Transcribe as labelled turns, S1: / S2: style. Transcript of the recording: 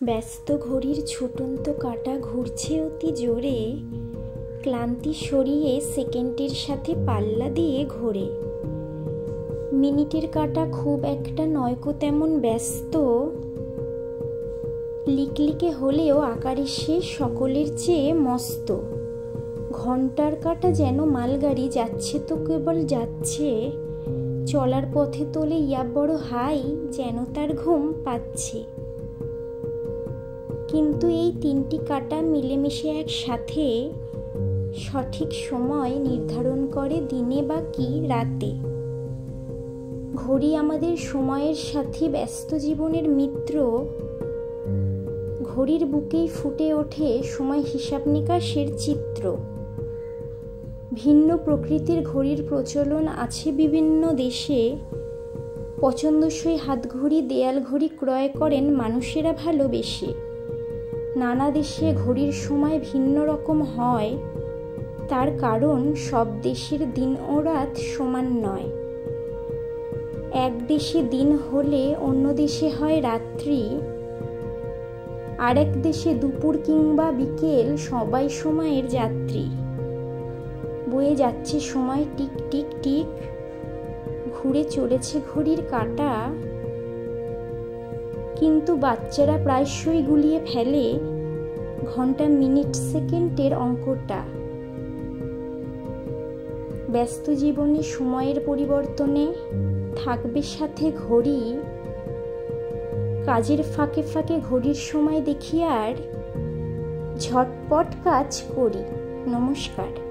S1: ব্যস্ত ঘড়ির ছুটন্ত কাঁটা ঘুরছে অতি জোরে, ক্লান্তি সরিয়ে সেকেন্ডের সাথে পাল্লা দিয়ে ঘোরে। মিনিটের কাঁটা খুব একটা নয়কো তেমন ব্যস্ত, লিকলিকে হলেও আকারে সে সকলের চেয়ে মস্ত। ঘন্টার কাঁটা যেন মালগাড়ি, যাচ্ছে তো কেবল যাচ্ছে, চলার পথে তোলে ইয়া বড় হাই, যেন তার ঘুম পাচ্ছে। কিন্তু এই তিনটি কাঁটা মিলেমিশে একসাথে সঠিক সময় নির্ধারণ করে দিনে বা কি রাতে। ঘড়ি আমাদের সময়ের সাথী, ব্যস্ত জীবনের মিত্র। ঘড়ির বুকেই ফুটে ওঠে সময় হিসাব নিকাশের চিত্র। ভিন্ন প্রকৃতির ঘড়ির প্রচলন আছে বিভিন্ন দেশে। পছন্দসই হাতঘড়ি, দেয়াল ঘড়ি ক্রয় করেন মানুষেরা ভালোবেসে। নানা দেশে ঘড়ির সময় ভিন্ন রকম হয়, তার কারণ সব দেশের দিন ও রাত সমান নয়। এক দেশে দিন হলে অন্য দেশে হয় রাত্রি, আরেক দেশে দুপুর কিংবা বিকেল, সবাই সময়ের যাত্রী। বয়ে যাচ্ছে সময় টিক টিক টিক, ঘুরে চলেছে ঘড়ির কাঁটা। কিন্তু বাচ্চারা প্রায়শই গুলিয়ে ফেলে ঘন্টা, মিনিট, সেকেন্ডের অঙ্কটা। ব্যস্ত জীবনে সময়ের পরিবর্তনে থাকবে সাথে ঘড়ি। কাজের ফাঁকে ফাঁকে ঘড়ির সময় দেখি আর ঝটপট কাজ করি। নমস্কার।